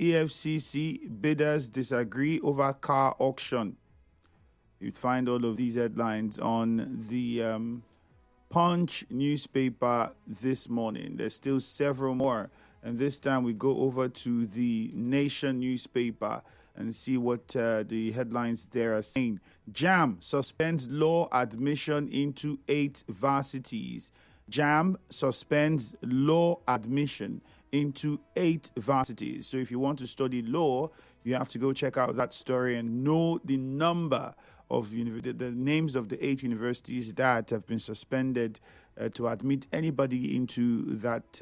EFCC bidders disagree over car auction. You'd find all of these headlines on the Punch newspaper this morning. There's still several more. And this time we go over to the Nation newspaper and see what the headlines there are saying. JAM suspends law admission into 8 varsities. JAM suspends law admission into 8 varsities. So if you want to study law, you have to go check out that story and know the number of the names of the 8 universities that have been suspended to admit anybody into that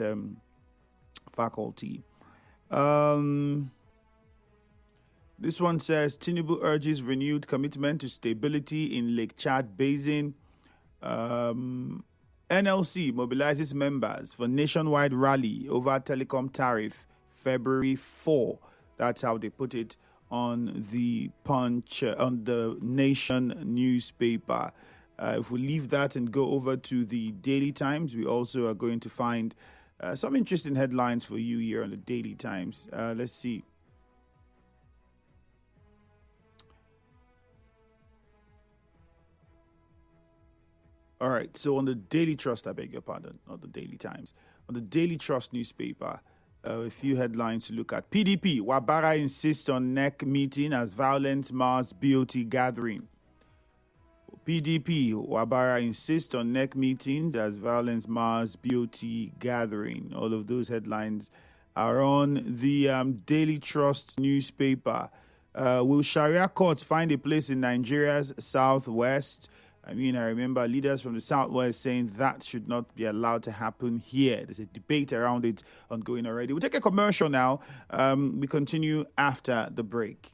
faculty. This one says Tinubu urges renewed commitment to stability in Lake Chad Basin. NLC mobilizes members for nationwide rally over telecom tariff February 4. That's how they put it on the Punch, on the Nation newspaper. If we leave that and go over to the Daily Times, we also are going to find some interesting headlines for you here on the Daily Times. Let's see. All right, so on the Daily Trust, I beg your pardon, not the Daily Times. On the Daily Trust newspaper, a few headlines to look at. PDP, Wabara insists on NEC meeting as violence mars BOT gathering. PDP, Wabara insists on NEC meetings as violence mars BOT gathering. All of those headlines are on the Daily Trust newspaper. Will Sharia courts find a place in Nigeria's southwest? I remember leaders from the Southwest saying that should not be allowed to happen here. There's a debate around it ongoing already. We'll take a commercial now. We continue after the break.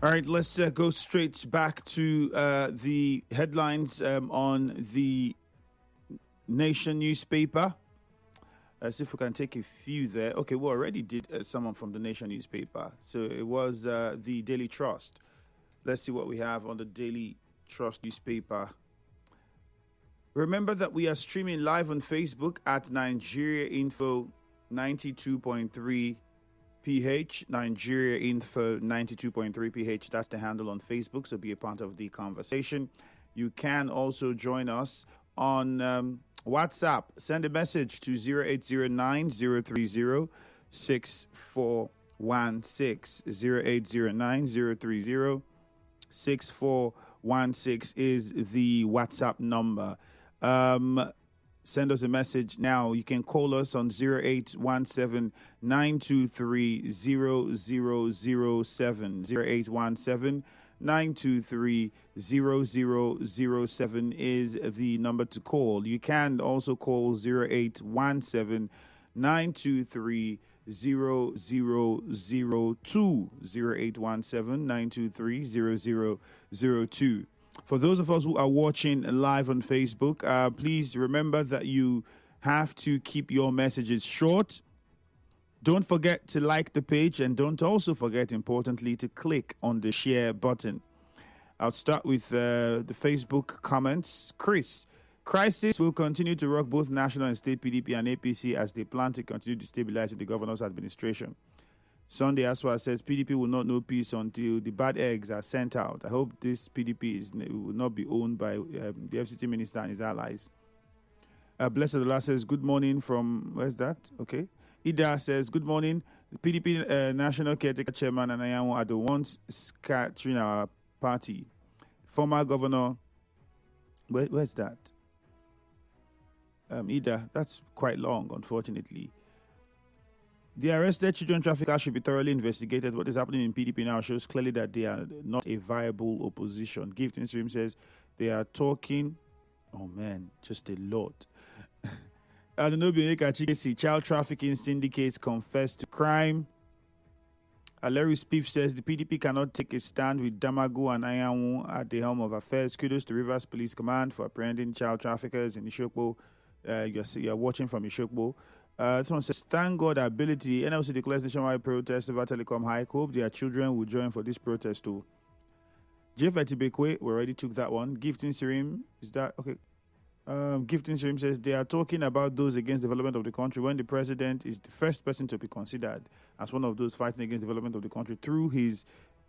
All right, let's go straight back to the headlines on the Nation newspaper. See if we can take a few there. Okay, we already did someone from the Nation newspaper. So it was the Daily Trust. Let's see what we have on the Daily Trust newspaper. Remember that we are streaming live on Facebook at Nigeria Info 92.3 PH, Nigeria Info 92.3 PH. That's the handle on Facebook, so be a part of the conversation. You can also join us on WhatsApp. Send a message to 0809 030 6416. 0809 030 6416 is the WhatsApp number. Send us a message now. You can call us on 0817 923 0007. 0817 923 0007 is the number to call. You can also call 0817 923 0002. 0817 923 0002. For those of us who are watching live on Facebook, please remember that you have to keep your messages short. Don't forget to like the page, and don't also forget, importantly, to click on the share button. I'll start with the Facebook comments. Chris, crisis will continue to rock both national and state PDP and APC as they plan to continue destabilizing the governor's administration. Sunday Aswa says PDP will not know peace until the bad eggs are sent out. I hope this PDP will not be owned by the FCT minister and his allies. Blessed Allah says, good morning from, where's that? Okay. Ida says, good morning. The PDP National Caretaker Chairman and Ayamu are the ones scattering our party. Former Governor, where's that? Ida, that's quite long, unfortunately. The arrested children traffickers should be thoroughly investigated. What is happening in PDP now shows clearly that they are not a viable opposition. Gifting Stream says they are talking, oh man, just a lot. Adenobi child trafficking syndicates confess to crime. Larry Spiff says the PDP cannot take a stand with Damagu and Ayamu at the helm of affairs. Kudos to Rivers Police Command for apprehending child traffickers in Ishokbo. You're watching from Ishokbo. Someone says, thank God ability. NLC declares nationwide protest over telecom hike. Hope their children will join for this protest too. Jeff Atibekwe, we already took that one. Gifting Sirim, is that okay? Gifting Sirim says they are talking about those against development of the country when the president is the first person to be considered as one of those fighting against development of the country through his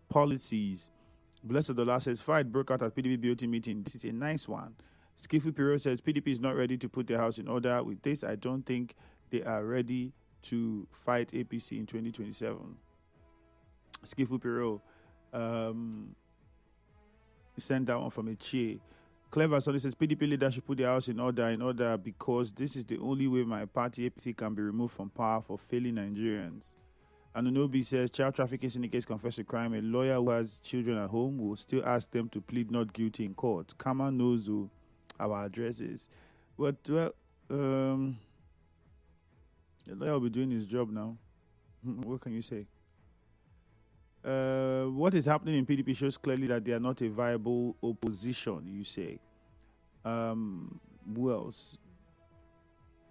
policies. Blessed Dollar says fight broke out at PDP BOT meeting. This is a nice one. Skillful Period says PDP is not ready to put their house in order. With this, I don't think they are ready to fight APC in 2027. Skillful Period sent that one from a chair. Clever Sonny says PDP leaders should put their house in order because this is the only way my party APC can be removed from power for failing Nigerians. Anunobi says child trafficking syndicates confess to crime. A lawyer who has children at home will still ask them to plead not guilty in court. Kama knows who our address is. But, well, the lawyer will be doing his job now. What can you say? What is happening in PDP shows clearly that they are not a viable opposition, you say. Who else?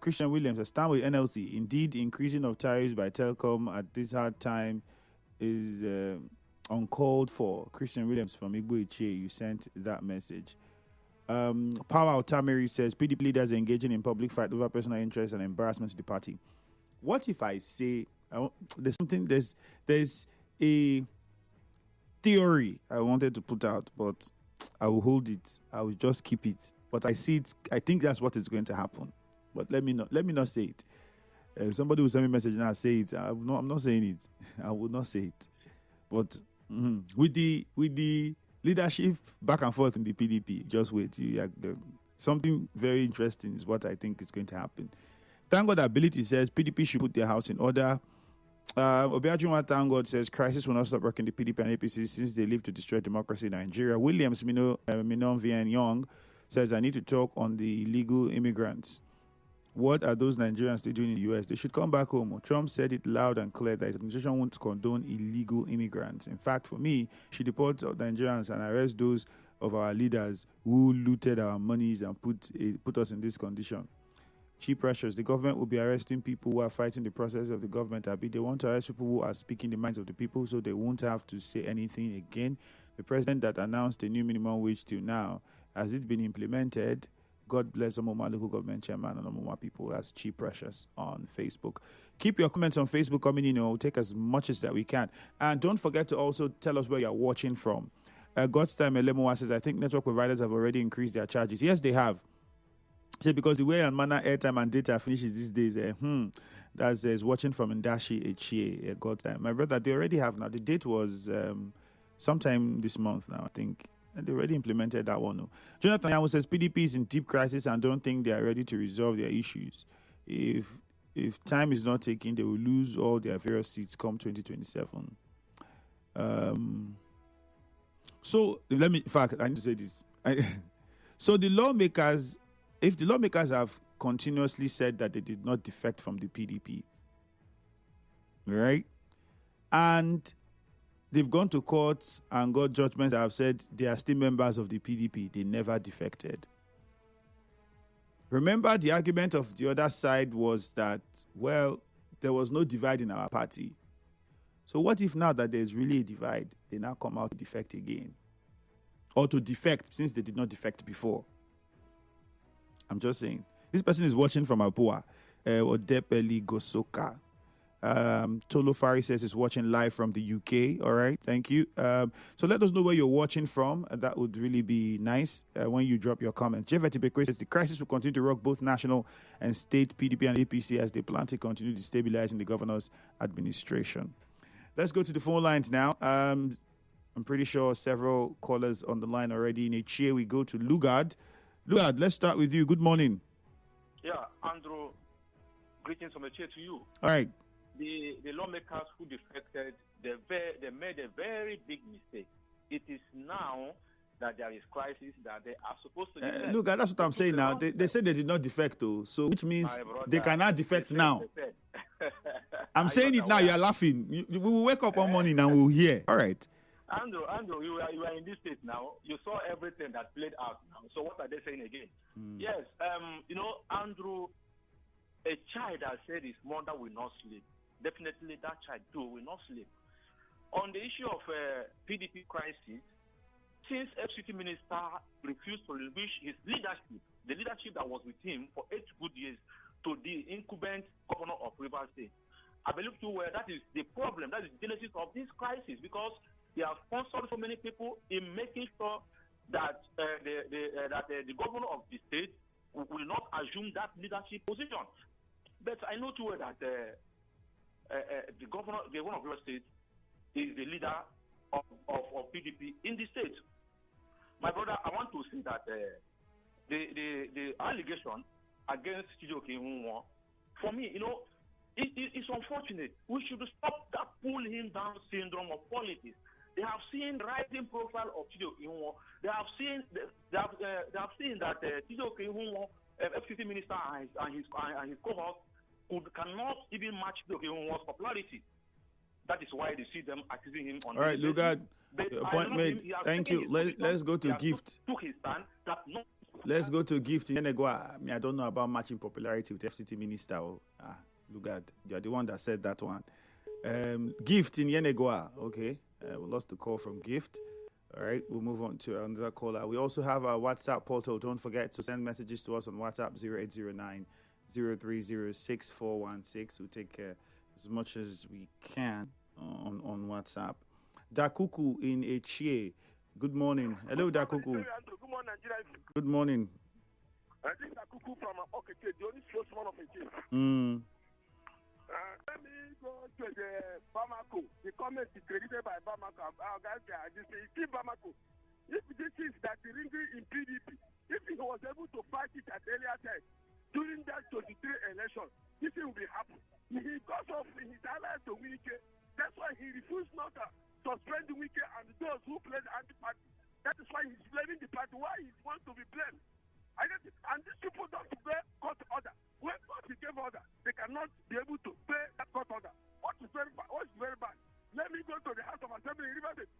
Christian Williams, I stand with NLC. Indeed, increasing of tariffs by Telcom at this hard time is uncalled for. Christian Williams from Igbo Ichie, you sent that message. Power Otamiri says PDP leaders engaging in public fight over personal interest and embarrassment to the party. What if I say there's a theory I wanted to put out, but I will hold it. I will just keep it. But I see it. I think that's what is going to happen. But let me not say it. Somebody will send me a message and I'll say it. I'm not saying it. I will not say it. But with the leadership back and forth in the PDP, just wait. Something very interesting is what I think is going to happen. Thank God Ability says PDP should put their house in order. Obiajunwa Thank God says crisis will not stop working the PDP and APC since they live to destroy democracy in Nigeria. Williams Minon Vian Young says I need to talk on the illegal immigrants. What are those Nigerians still doing in the US? They should come back home. Trump said it loud and clear that his administration won't condone illegal immigrants. In fact, for me, she deports Nigerians and arrest those of our leaders who looted our monies and put us in this condition. Cheap pressures. The government will be arresting people who are fighting the process of the government. They want to arrest people who are speaking the minds of the people so they won't have to say anything again. The president that announced a new minimum wage till now, has it been implemented? God bless Omoma local government chairman and Omoma people. That's Cheap Precious on Facebook. Keep your comments on Facebook coming in. We'll take as much as that we can. And don't forget to also tell us where you're watching from. God's Time Elemoa says, I think network providers have already increased their charges. Yes, they have. Say because the way and manner airtime and data finishes these days, that's watching from Ndashi Echie, God's Time. My brother, they already have now. The date was sometime this month now, I think. And they already implemented that one. Jonathan Yamu says PDP is in deep crisis and don't think they are ready to resolve their issues. If time is not taken, they will lose all their various seats come 2027. So I need to say this. So the lawmakers, if the lawmakers have continuously said that they did not defect from the PDP, right? And they've gone to courts and got judgments that have said they are still members of the PDP. They never defected. Remember, the argument of the other side was that, well, there was no divide in our party. So what if now that there's really a divide, they now come out to defect again? Or to defect since they did not defect before? I'm just saying. This person is watching from Apua. Odepeli Gosoka. Tolo Fari says he's watching live from the UK. All right, thank you. So let us know where you're watching from. That would really be nice when you drop your comments. Jeff Etibekwe says the crisis will continue to rock both national and state PDP and APC as they plan to continue destabilizing the governor's administration. Let's go to the phone lines now. I'm pretty sure several callers on the line already. In a chair, we go to Lugard. Lugard, let's start with you. Good morning. Yeah, Andrew, greetings from a chair to you. All right. The lawmakers who defected, they made a very big mistake. It is now that there is crisis that they are supposed to defect. Look, that's what I'm saying now. They said they did not defect, though. So which means they cannot defect now. I'm saying it now. You are laughing. We will wake up one morning and we'll hear. All right. Andrew, you are in this state now. You saw everything that played out now. So what are they saying again? Yes, Andrew, a child that said his mother will not sleep. Definitely that child too will not sleep. On the issue of PDP crisis, since FCT minister refused to relinquish his leadership, the leadership that was with him for 8 good years, to the incumbent governor of Rivers State, I believe too well that is the problem, that is the genesis of this crisis, because they have sponsored so many people in making sure that the governor of the state will not assume that leadership position. But I know too well that the governor of Rivers State is the leader of PDP in the state. My brother, I want to say that the allegation against Chijioke Nwunwo, for me, it's unfortunate. We should stop that pull him down syndrome of politics. They have seen the rising profile of Chijioke Nwunwo. They have seen that Chijioke Nwunwo, FCT minister and his cohort, cannot even match Chijioke Nwunwo's popularity. That is why they see them accusing him on. All right, Lugard, point made. Thank you. Let's go to Gift. Took his stand that no. Let's go to Gift in Yenegua. I don't know about matching popularity with FCT minister. Lugard, you're the one that said that one. Gift in Yenegua. Okay, we lost the call from Gift. All right, we'll move on to another caller. We also have our WhatsApp portal. Don't forget to send messages to us on WhatsApp 0809 030 6416. We'll take as much as we can on WhatsApp. Dakuku in Echie. Good morning. Hello, Dakuku. Good morning, Nigeria. Good morning. I think Dakuku from Okeke, the only spokesman of Echie. Let me go to the Bamako. The comment is credited by Bamako. Our guys are just saying, keep Bamako. If this is that the ringing in PDP, if he was able to fight it at earlier time, during that 23 election, this will be happening. He got off his alliance to Wike. That's why he refused not to suspend the Wike and those who played anti-party. That is why he's blaming the party. Why he wants to be blamed? And these people don't play court order. When not be able to pay that court order. What is very bad? Let me go to the House of Assembly in Rivers State,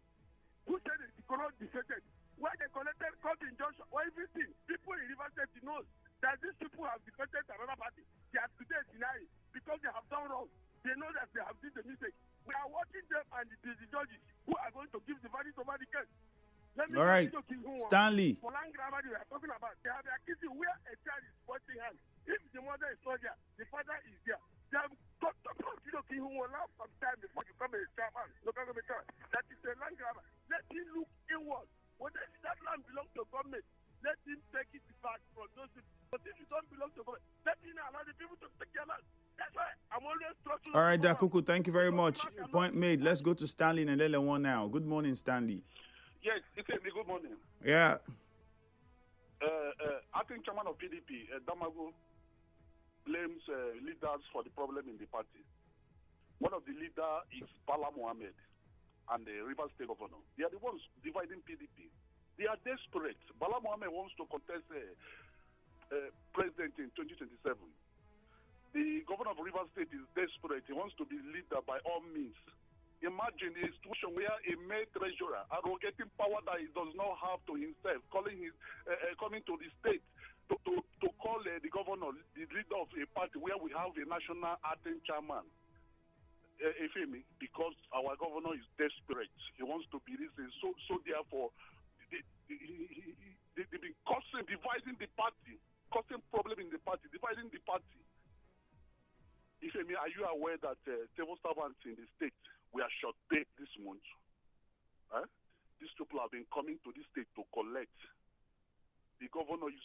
who said it cannot be defeated. Where they collected court injunction or everything, people in Rivers State knows that these people have defeated another party. They are today denying because they have done wrong. They know that they have done the mistake. We are watching them and the judges who are going to give the verdict over the case. All right, Stanley. For land grammar, we are talking about. They have accused where a child is pointing hand. If the mother is not there, the father is there. They have got to who will allow some time before you become a chairman. Local government chairman. That is a land grabber. Let him look inward. Whether that land belongs to government, let him take it back from those people. But if it don't belong to government, let him allow the people to take their land. That's why I'm always struggling. All right, Dakuku, thank you very much. Point made. Let's go to Stanley and Lele1 now. Good morning, Stanley. Yes, it's a good morning. Yeah. Acting chairman of PDP, Damagu, blames leaders for the problem in the party. One of the leaders is Bala Mohammed and the Rivers State governor. They are the ones dividing PDP. They are desperate. Bala Mohammed wants to contest president in 2027. The governor of Rivers State is desperate. He wants to be leader by all means. Imagine a situation where a male treasurer arrogating power that he does not have to himself, coming to the state to call the governor, the leader of a party where we have a national acting chairman. Because our governor is desperate. He wants to be listened. So therefore, they've been dividing the party, causing problem in the party, dividing the party. Are you aware that civil servants in the state were short paid this month? These people have been coming to this state to collect. The governor is...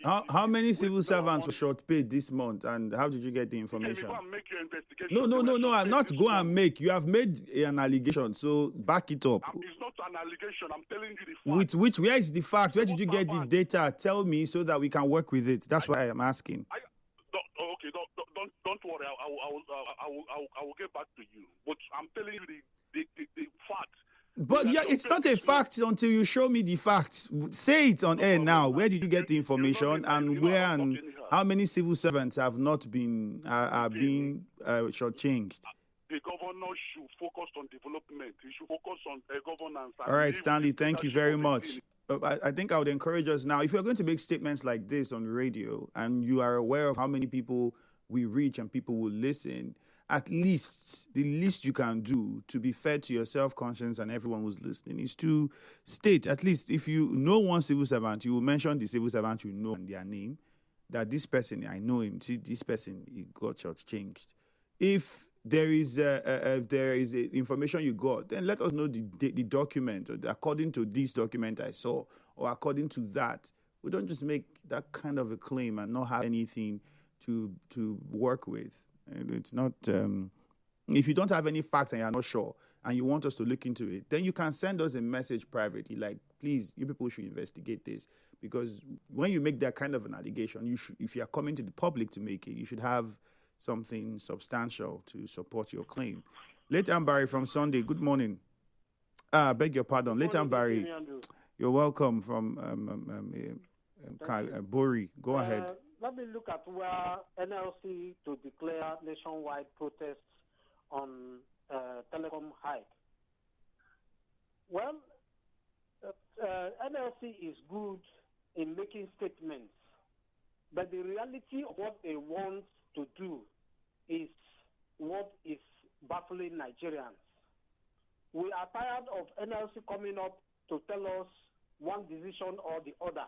How many civil servants were short paid this month, and how did you get the information? Go and make your investigation. No. I'm not go and make. You have made an allegation, so back it up. It's not an allegation. I'm telling you the fact. Where is the fact? Where did you get the data? Tell me so that we can work with it. That's why I'm asking. Don't worry. I will get back to you. But I'm telling you the fact. But yeah, it's not a fact until you show me the facts. Say it on air now. Where did you get the information, and where and how many civil servants have not been are being shortchanged? The governor should focus on development. He should focus on governance. All right, Stanley, thank you very much. I think I would encourage us now, if you're going to make statements like this on the radio and you are aware of how many people we reach and people will listen, at least the least you can do to be fair to your self-conscience and everyone who's listening is to state, at least if you know one civil servant, you will mention the civil servant you know and their name, that this person, I know him, see this person, he got shortchanged. If there is information you got, then let us know the document, or according to this document I saw, or according to that. We don't just make that kind of a claim and not have anything to work with. And it's not, if you don't have any facts and you're not sure and you want us to look into it, then you can send us a message privately, like, please, you people should investigate this. Because when you make that kind of an allegation, you should, if you are coming to the public to make it, you should have something substantial to support your claim. Leighton Barry from Sunday, good morning. Beg your pardon. Leighton Barry, you're welcome from Bori. Go ahead. Let me look at where NLC to declare nationwide protests on telecom hike. Well, NLC is good in making statements, but the reality of what they want to do is what is baffling Nigerians. We are tired of NLC coming up to tell us one decision or the other,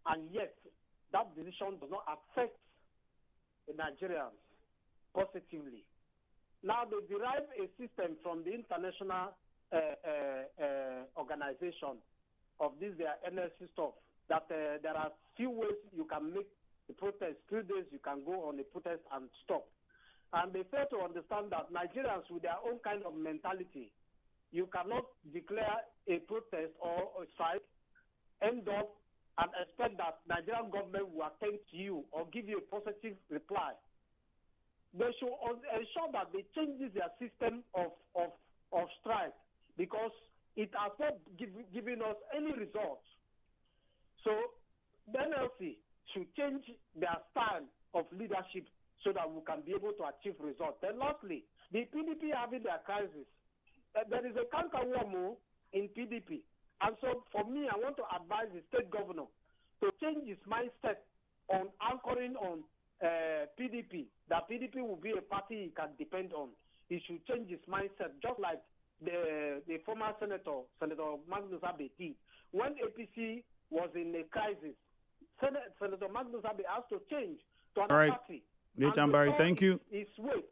and yet that decision does not affect the Nigerians positively. Now, they derive a system from the international organization of this their NLC stuff, that there are few ways you can make the protest. 3 days you can go on a protest and stop. And they fail to understand that Nigerians with their own kind of mentality, you cannot declare a protest or a strike, end up and expect that Nigerian government will attend to you or give you a positive reply. They should ensure that they change their system of strike, because it has not given us any results. So the NLC should change their style of leadership so that we can be able to achieve results. Then lastly, the PDP having their crisis. There is a counter-war in PDP. And so for me, I want to advise the state governor to change his mindset on anchoring on PDP, that PDP will be a party he can depend on. He should change his mindset, just like the former Senator Magnus Abe did. When APC was in a crisis, Senator Magnus Abe has to change to another party. Nathan Barry, thank you. His way.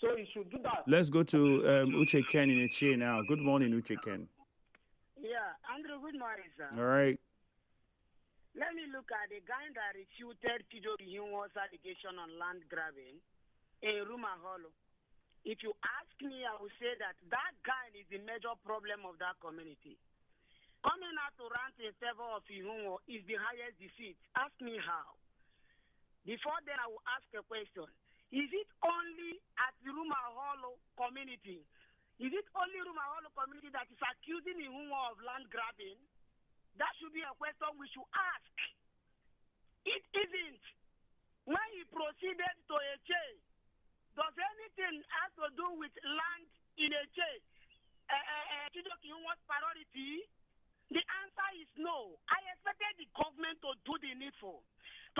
So he should do that. Let's go to Uche Ken in Eche now. Good morning, Uche Ken. Yeah, Andrew, good morning, sir. All right. Let me look at the guy that refuted Chidobe Ihunwo's allegation on land grabbing in Ruma Hollow. If you ask me, I would say that guy is the major problem of that community. Coming out to rant in favor of Ihunwo is the highest defeat. Ask me how. Before then, I will ask a question. Is it only at the Ruma Hollow community? Is it only Ruma Hollow community that is accusing Ihunwo of land grabbing? That should be a question we should ask. It isn't. When he proceeded to Eche, does anything have to do with land in Eche? Chidobe Ihunwo's priority? The answer is no. I expected the government to do the needful,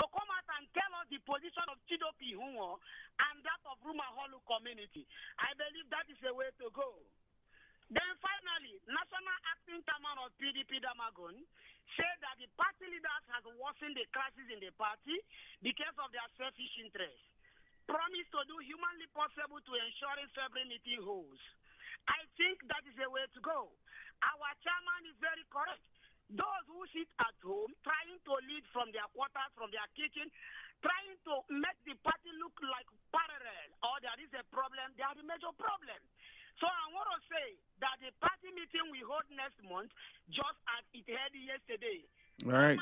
to come out and tell us the position of Chidobe Ihunwo and that of Ruma Hollow community. I believe that is the way to go. Then finally, National Acting Chairman of PDP Damagun said that the party leaders has worsened the crisis in the party because of their selfish interests. Promised to do humanly possible to ensuring February meeting holds. I think that is the way to go. Our chairman is very correct. Those who sit at home trying to lead from their quarters, from their kitchen, trying to make the party look like parallel or there is a problem, they are the major problem. So I want to say that the party meeting we hold next month, just as it held yesterday, all right,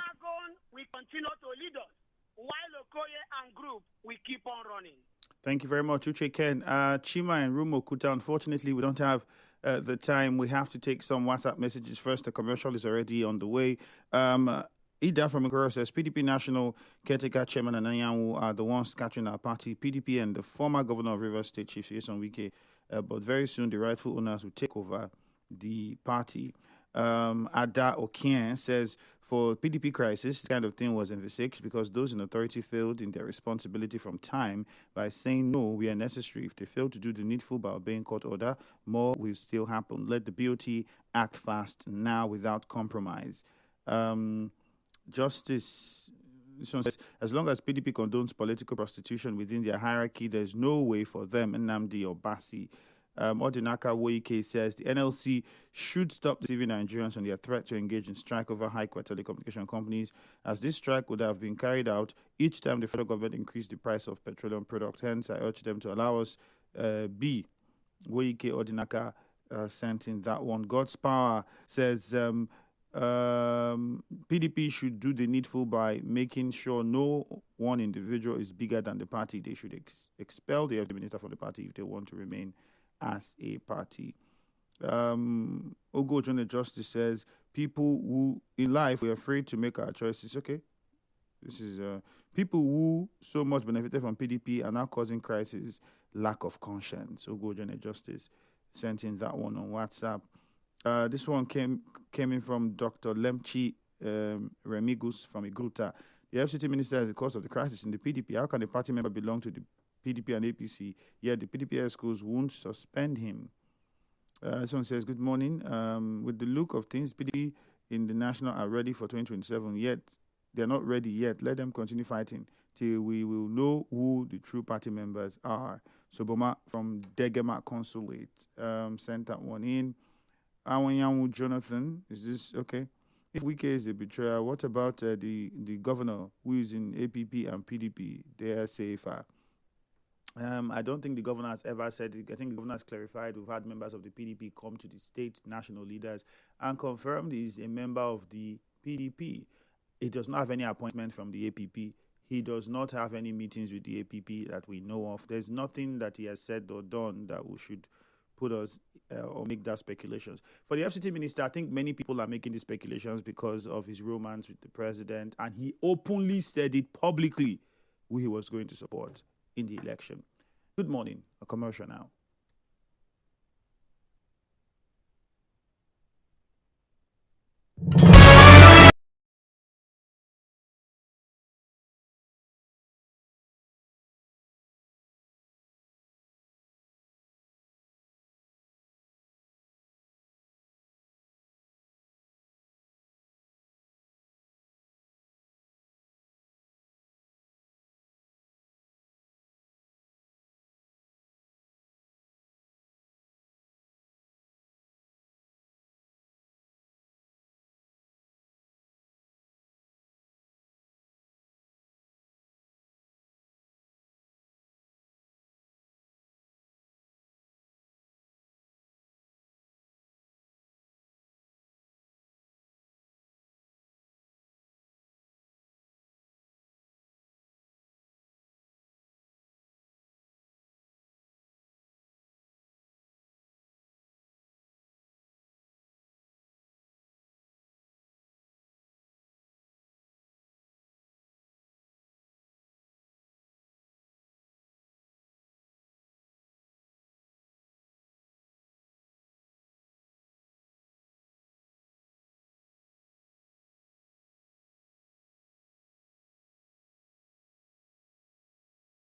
we continue to lead us, while Okoye and group, we keep on running. Thank you very much, Uche Ken. Chima and Rumo Kuta, unfortunately, we don't have the time. We have to take some WhatsApp messages first. The commercial is already on the way. Ida from Ikoro says, PDP National Caretaker Chairman and Anyanwu are the ones catching our party. PDP and the former governor of Rivers State, Chief Yeson Wike, but very soon the rightful owners will take over the party. Ada Okien says, for PDP crisis, this kind of thing was envisaged because those in authority failed in their responsibility from time by saying no, we are necessary. If they fail to do the needful by obeying court order, more will still happen. Let the BOT act fast now without compromise. Justice, this one says, as long as PDP condones political prostitution within their hierarchy, there's no way for them, Nnamdi or Basi. Odinaka Woike says the NLC should stop deceiving Nigerians on their threat to engage in strike over high-quality telecommunication companies, as this strike would have been carried out each time the federal government increased the price of petroleum products. Hence, I urge them to allow us be. Woike Odinaka sent in that one. God's Power says PDP should do the needful by making sure no one individual is bigger than the party. They should expel the FD minister from the party if they want to remain as a party. Ogo John Justice says, people who in life we're afraid to make our choices. Okay. This is people who so much benefited from PDP are now causing crisis, lack of conscience. Ogo John Justice sent in that one on WhatsApp. This one came in from Dr. Lemchi Remigus from Iguta. The FCT minister is the cause of the crisis in the PDP. How can a party member belong to the PDP and APC, yet the PDP schools won't suspend him? Someone says, good morning. With the look of things, PDP in the national are ready for 2027, yet they're not ready yet. Let them continue fighting till we will know who the true party members are. Soboma from Degema Consulate sent that one in. Awanyanwu Jonathan, is this okay? If Wike is a betrayer, what about the governor who is in APP and PDP? They are safer. I don't think the governor has ever said it. I think the governor has clarified. We've had members of the PDP come to the state national leaders and confirmed he's a member of the PDP. He does not have any appointment from the APP. He does not have any meetings with the APP that we know of. There's nothing that he has said or done that we should put us or make that speculations. For the FCT minister, I think many people are making these speculations because of his romance with the president, and he openly said it publicly who he was going to support. in the election. Good morning. A commercial now.